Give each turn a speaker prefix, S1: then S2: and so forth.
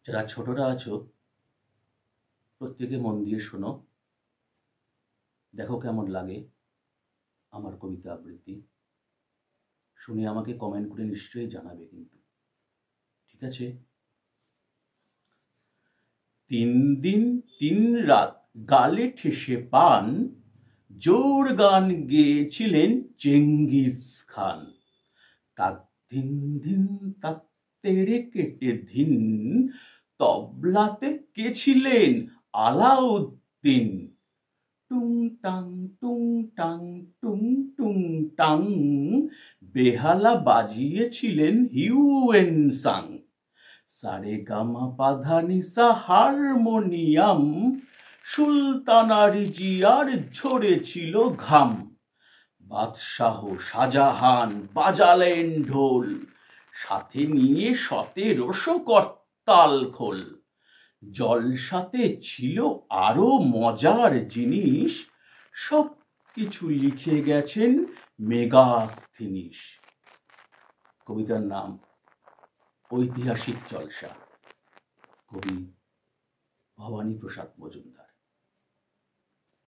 S1: যারা ছোটরা আছো প্রত্যেকে মন দিয়ে শোনো। দেখো কেমন লাগে আমার কবিতা আবৃত্তি। শুনে আমাকে কমেন্ট করে নিশ্চয়ই জানাবে কিন্তু। ঠিক আছে? ৩ দিন ৩ রাত গালে ঠেসে পান, জোর গান গেয়েছিলেন চেঙ্গিস খান। তাক ধিন ধিন তাক তেড়ে কেটে ধিন, তবলাতে কে ছিলেন? আলাউদ্দিন। টুং টাং টুং টাং টুং টুং টাং, বেহালা বাজিয়েছিলেন হিউয়েনসাং। সারেগামা পাধানিসা হারমোনিয়াম, সুলতানা রিজিয়ার ঝরেছিল ঘাম। বাদশাহ শাহজাহান বাজালেন ঢোল, সাথে নিয়ে ১৭০০ করতাল খোল। জলসাতে ছিল আরো মজার জিনিস, সব কিছু লিখে গেছেন মেগাস্থিনিস। কবিতার নাম ঐতিহাসিক জলসা, কবি ভবানী প্রসাদ মজুমদার।